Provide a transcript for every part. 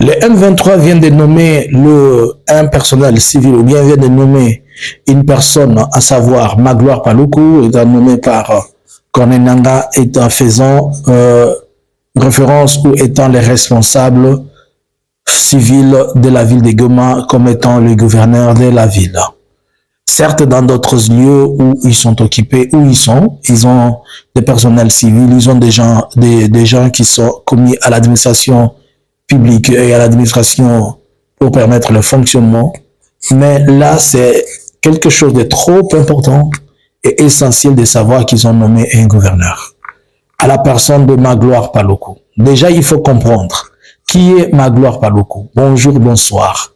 Les M23 viennent de nommer un personnel civil, ou bien viennent de nommer une personne, à savoir Magloire Paluku, étant nommé par Corneille Nangaa, étant faisant référence ou étant les responsables civils de la ville de Goma comme étant le gouverneur de la ville. Certes, dans d'autres lieux où ils sont occupés, ils ont des personnels civils, ils ont des gens qui sont commis à l'administration publique et à l'administration pour permettre le fonctionnement. Mais là, c'est quelque chose de trop important et essentiel de savoir qu'ils ont nommé un gouverneur à la personne de Magloire Paluku. Déjà, il faut comprendre qui est Magloire Paluku. Bonjour, bonsoir.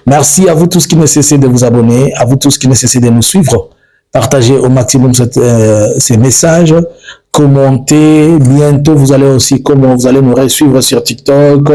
Merci à vous tous qui ne cessez de vous abonner, à vous tous qui ne cessez de nous suivre. Partagez au maximum ces messages, commentez. Bientôt, vous allez nous suivre sur TikTok.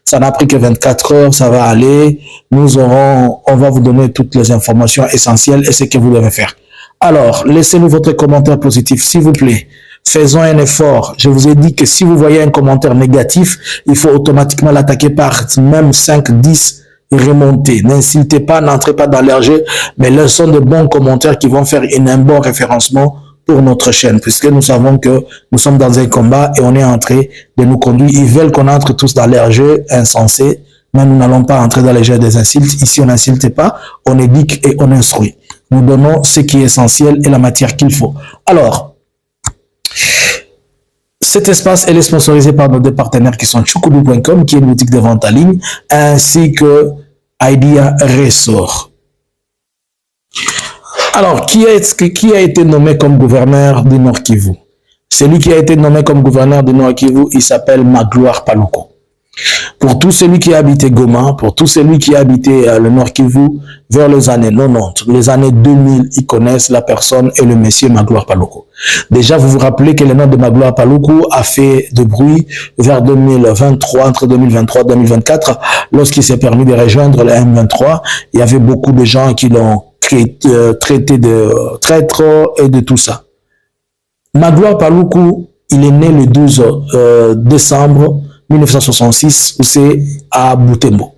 Ça n'a pris que 24 heures, ça va aller. On va vous donner toutes les informations essentielles et ce que vous devez faire. Alors, laissez-nous votre commentaire positif, s'il vous plaît. Faisons un effort. Je vous ai dit que si vous voyez un commentaire négatif, il faut automatiquement l'attaquer par même 5, 10 et remonter. N'insultez pas, n'entrez pas dans leur jeu, mais laissons de bons commentaires qui vont faire un bon référencement pour notre chaîne, puisque nous savons que nous sommes dans un combat et on est en train de nous conduire. Ils veulent qu'on entre tous dans leur jeu insensé, mais nous n'allons pas entrer dans les jeux des insultes. Ici, on n'insulte pas, on éduque et on instruit. Nous donnons ce qui est essentiel et la matière qu'il faut. Alors, cet espace est sponsorisé par nos deux partenaires qui sont Chukudu.com, qui est une boutique de vente en ligne, ainsi que Idea Ressort. Alors, qui a été nommé comme gouverneur du Nord Kivu? Celui qui a été nommé comme gouverneur du Nord Kivu, il s'appelle Magloire Paluku. Pour tout celui qui a habité Goma, pour tout celui qui a habité le Nord Kivu, vers les années 90, les années 2000, ils connaissent la personne et le monsieur Magloire Paluku. Déjà, vous vous rappelez que le nom de Magloire Paluku a fait de bruit vers 2023, entre 2023 et 2024, lorsqu'il s'est permis de rejoindre le M23. Il y avait beaucoup de gens qui l'ont traité de traître et de tout ça. Magloire Paluku, il est né le 12 décembre 1966, où c'est à Butembo.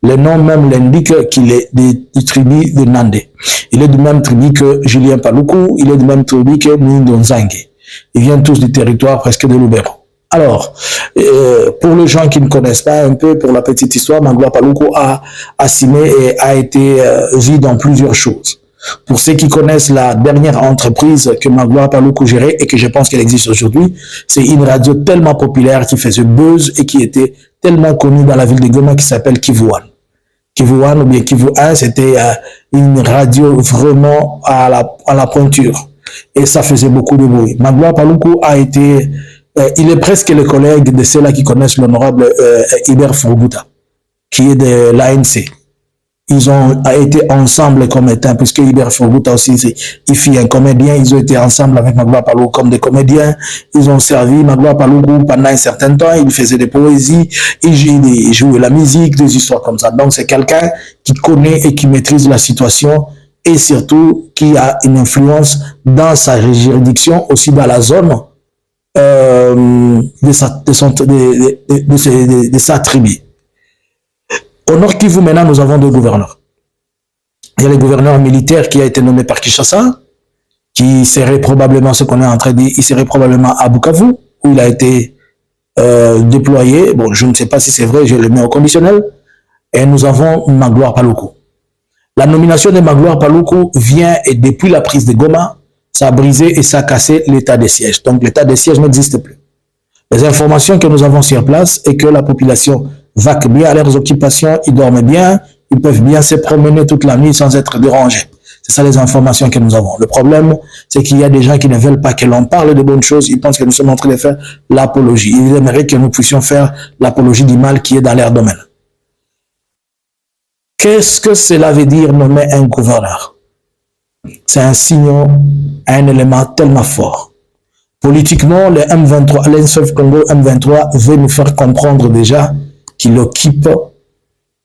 Le nom même l'indique qu'il est du tribu de Nandé. Il est du même tribu que Julien Paluku, il est du même tribu que Ndonzangue. Ils viennent tous du territoire presque de Lubero. Alors, pour les gens qui ne connaissent pas un peu, pour la petite histoire, Magloire Paluku a assimé et a été vu dans plusieurs choses. Pour ceux qui connaissent la dernière entreprise que Magloire Paluku gérait et que je pense qu'elle existe aujourd'hui, c'est une radio tellement populaire qui faisait buzz et qui était tellement connue dans la ville de Goma qui s'appelle Kivu One. Kivu One ou bien Kivu 1, c'était une radio vraiment à la pointure et ça faisait beaucoup de bruit. Magloire Paluku a été, il est presque le collègue de ceux-là qui connaissent l'honorable Hubert Furguta, qui est de l'ANC. Ils ont été ensemble comme étant, puisque Hubert Furguta aussi, il fit un comédien, ils ont été ensemble avec Magloire Paluku comme des comédiens, ils ont servi Magloire Paluku pendant un certain temps, il faisait des poésies, il jouait la musique, des histoires comme ça. Donc c'est quelqu'un qui connaît et qui maîtrise la situation et surtout qui a une influence dans sa juridiction, aussi dans la zone de sa tribu. Au Nord Kivu, maintenant, nous avons deux gouverneurs. Il y a le gouverneur militaire qui a été nommé par Kinshasa, qui serait probablement, ce qu'on est en train de dire, il serait probablement à Bukavu, où il a été déployé. Bon, je ne sais pas si c'est vrai, je le mets au conditionnel. Et nous avons Magloire Paluku. La nomination de Magloire Paluku vient, et depuis la prise de Goma, ça a brisé et ça a cassé l'état de siège. Donc l'état de siège n'existe plus. Les informations que nous avons sur place est que la population va bien à leurs occupations, ils dorment bien, ils peuvent bien se promener toute la nuit sans être dérangés. C'est ça les informations que nous avons. Le problème, c'est qu'il y a des gens qui ne veulent pas que l'on parle de bonnes choses, ils pensent que nous sommes en train de faire l'apologie. Ils aimeraient que nous puissions faire l'apologie du mal qui est dans leur domaine. Qu'est-ce que cela veut dire nommer un gouverneur? C'est un signe, un élément tellement fort. Politiquement, le M23, l'Insolf Congo M23 veut nous faire comprendre déjà qu'il occupe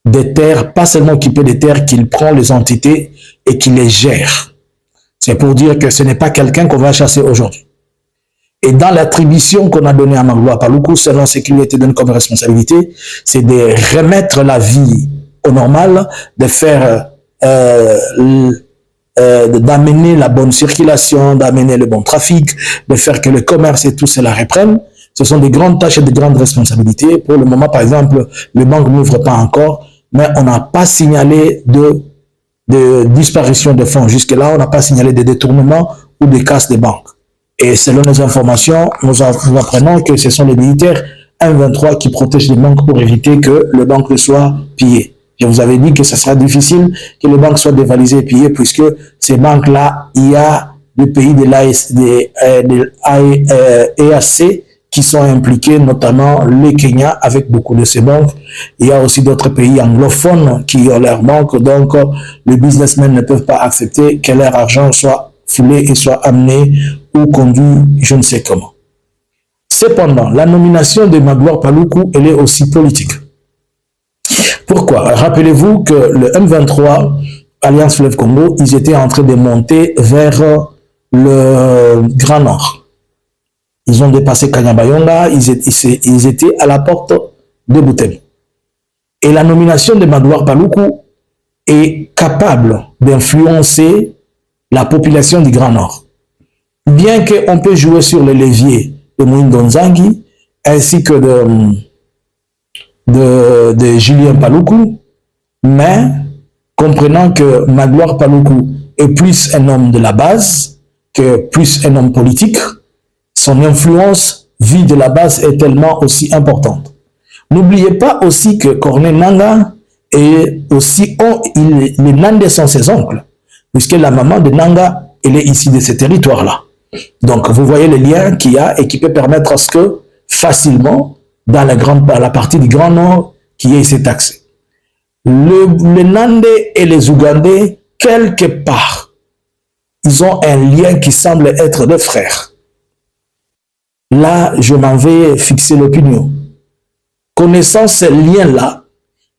des terres, pas seulement occuper des terres, qu'il prend les entités et qu'il les gère. C'est pour dire que ce n'est pas quelqu'un qu'on va chasser aujourd'hui. Et dans l'attribution qu'on a donnée à Magloire Paluku, selon ce qui lui a été donné comme responsabilité, c'est de remettre la vie au normal, de faire, d'amener la bonne circulation, d'amener le bon trafic, de faire que le commerce et tout cela reprenne. Ce sont des grandes tâches et de grandes responsabilités. Pour le moment, par exemple, les banques n'ouvrent pas encore, mais on n'a pas signalé de disparition de fonds. Jusque-là, on n'a pas signalé de détournement ou de casse des banques. Et selon les informations, nous apprenons que ce sont les militaires M23 qui protègent les banques pour éviter que les banques ne soient pillées. Je vous avais dit que ce sera difficile que les banques soient dévalisées et pillées, puisque ces banques-là, il y a des pays de l'EAC qui sont impliqués, notamment le Kenya, avec beaucoup de ces banques. Il y a aussi d'autres pays anglophones qui ont leurs banques, donc les businessmen ne peuvent pas accepter que leur argent soit foulé et soit amené ou conduit, je ne sais comment. Cependant, la nomination de Magloire Paluku, elle est aussi politique. Pourquoi? Rappelez-vous que le M23, Alliance Fleuve Congo, ils étaient en train de monter vers le Grand Nord. Ils ont dépassé Kanyabayonga, ils étaient à la porte de Butembo. Et la nomination de Magloire Paluku est capable d'influencer la population du Grand Nord. Bien qu'on peut jouer sur le levier de Moïndo Nzangi ainsi que de Julien Paluku, mais comprenant que Magloire Paluku est plus un homme de la base que plus un homme politique, son influence vue de la base est tellement aussi importante. N'oubliez pas aussi que Corneille Nangaa est aussi, les Nandais sont ses oncles, puisque la maman de Nangaa, elle est ici de ce territoire-là. Donc, vous voyez le lien qu'il y a et qui peut permettre à ce que, facilement, dans la partie du Grand Nord, qu'il y ait cet accès. Les Nandais et les Ougandais, quelque part, ils ont un lien qui semble être des frères. Là, je m'en vais fixer l'opinion. Connaissant ce lien-là,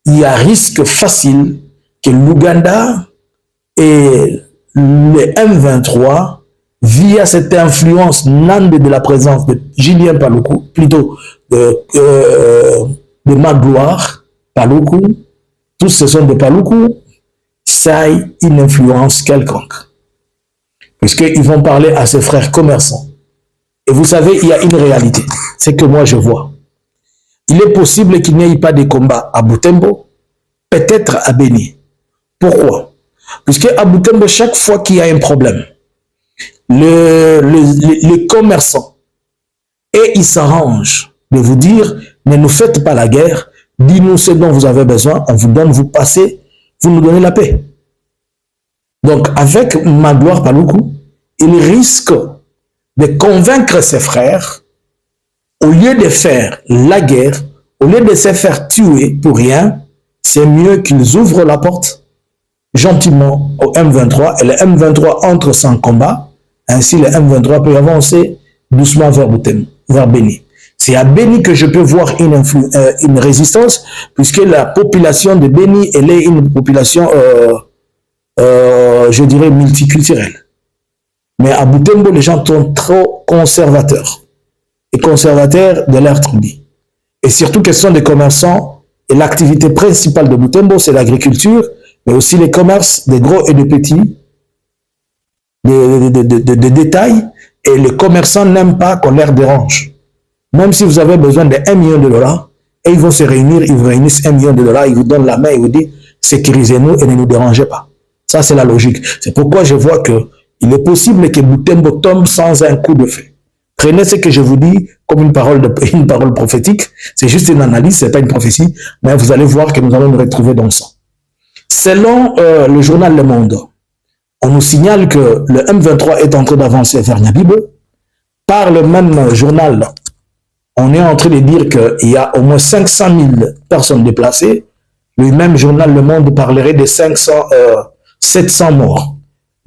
il y a risque facile que l'Ouganda et le M23, via cette influence nande de la présence de Julien Paluku, plutôt de Magloire Paluku, tous ce sont de Paluku, ça ait une influence quelconque. Puisqu'ils vont parler à ses frères commerçants. Et vous savez, il y a une réalité, c'est que moi je vois. Il est possible qu'il n'y ait pas de combat à Butembo, peut-être à Beni. Pourquoi? Puisque à Butembo, chaque fois qu'il y a un problème, les commerçants, et ils s'arrangent de vous dire, ne nous faites pas la guerre, dis-nous ce dont vous avez besoin, on vous donne, vous passez, vous nous donnez la paix. Donc avec Magloire Paluku, il risque de convaincre ses frères, au lieu de faire la guerre, au lieu de se faire tuer pour rien, c'est mieux qu'ils ouvrent la porte gentiment au M23 et le M23 entre sans combat. Ainsi, le M23 peut avancer doucement vers Butembo, vers Beni. C'est à Beni que je peux voir une résistance, puisque la population de Beni, elle est une population, je dirais, multiculturelle. Mais à Butembo, les gens sont trop conservateurs. Et conservateurs de leur tribu. Et surtout, question des commerçants, et l'activité principale de Butembo, c'est l'agriculture, mais aussi les commerces, des gros et des petits, de détails, et les commerçants n'aiment pas qu'on leur dérange. Même si vous avez besoin de 1 million de dollars, et ils vont se réunir, ils vous réunissent 1 million de dollars, ils vous donnent la main, ils vous disent, sécurisez-nous et ne nous dérangez pas. Ça, c'est la logique. C'est pourquoi je vois que il est possible que Butembo tombe sans un coup de feu. Prenez ce que je vous dis comme une parole prophétique. C'est juste une analyse, ce n'est pas une prophétie, mais vous allez voir que nous allons nous retrouver dans ça. Selon le journal Le Monde, on nous signale que le M23 est en train d'avancer vers Nyabibwe. Par le même journal, on est en train de dire qu'il y a au moins 500 000 personnes déplacées. Le même journal Le Monde parlerait de 700 morts.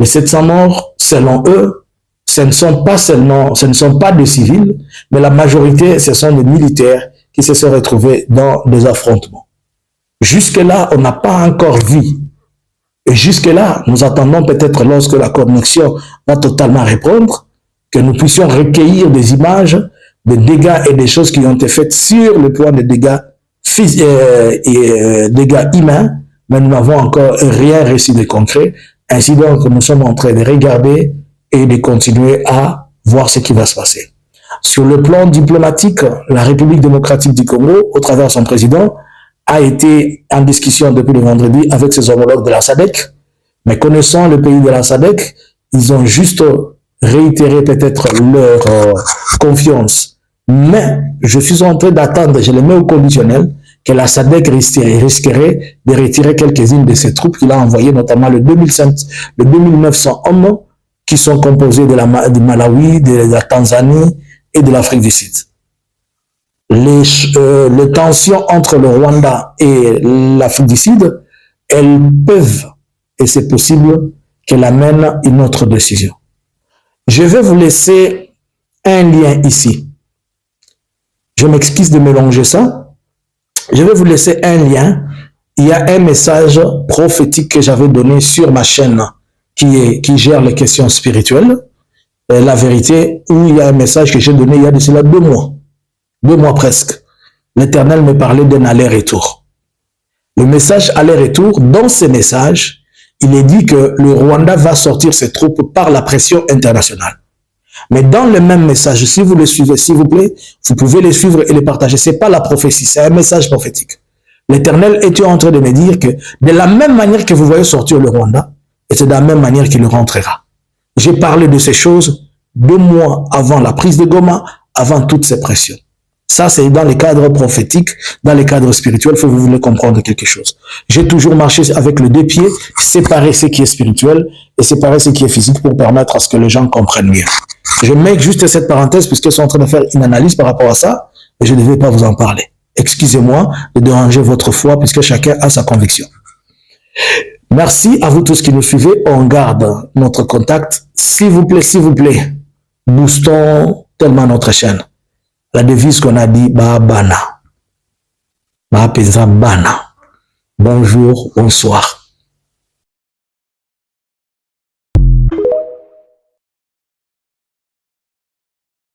Les 700 morts, selon eux, ce ne sont pas des civils, mais la majorité, ce sont des militaires qui se sont retrouvés dans des affrontements. Jusque-là, on n'a pas encore vu. Et jusque-là, nous attendons peut-être lorsque la connexion va totalement reprendre, que nous puissions recueillir des images, des dégâts et des choses qui ont été faites sur le plan des dégâts, dégâts humains, mais nous n'avons encore rien reçu de concret. Ainsi donc, nous sommes en train de regarder et de continuer à voir ce qui va se passer. Sur le plan diplomatique, la République démocratique du Congo, au travers de son président, a été en discussion depuis le vendredi avec ses homologues de la SADC. Mais connaissant le pays de la SADC, ils ont juste réitéré peut-être leur confiance. Mais je suis en train d'attendre, je le mets au conditionnel, que la SADC risquerait de retirer quelques-unes de ses troupes qu'il a envoyées, notamment le 2900 hommes qui sont composés de Malawi, de la Tanzanie et de l'Afrique du Sud. Les tensions entre le Rwanda et l'Afrique du Sud, elles peuvent, et c'est possible, qu'elles amènent une autre décision. Je vais vous laisser un lien ici. Je m'excuse de mélanger ça. Je vais vous laisser un lien. Il y a un message prophétique que j'avais donné sur ma chaîne qui gère les questions spirituelles. La vérité, où il y a un message que j'ai donné il y a de cela 2 mois. 2 mois presque. L'Éternel me parlait d'un aller-retour. Le message aller-retour, dans ce message, il est dit que le Rwanda va sortir ses troupes par la pression internationale. Mais dans le même message, si vous le suivez, s'il vous plaît, vous pouvez le suivre et le partager. Ce n'est pas la prophétie, c'est un message prophétique. L'Éternel était en train de me dire que de la même manière que vous voyez sortir le Rwanda, et c'est de la même manière qu'il rentrera. J'ai parlé de ces choses 2 mois avant la prise de Goma, avant toutes ces pressions. Ça, c'est dans les cadres prophétiques, dans les cadres spirituels, il faut que vous voulez comprendre quelque chose. J'ai toujours marché avec le 2 pieds, séparer ce qui est spirituel et séparer ce qui est physique pour permettre à ce que les gens comprennent mieux. Je mets juste cette parenthèse puisqu'ils sont en train de faire une analyse par rapport à ça et je ne vais pas vous en parler. Excusez-moi de déranger votre foi puisque chacun a sa conviction. Merci à vous tous qui nous suivez. On garde notre contact. S'il vous plaît, boostons tellement notre chaîne. La devise qu'on a dit, Bana. Bonjour, bonsoir.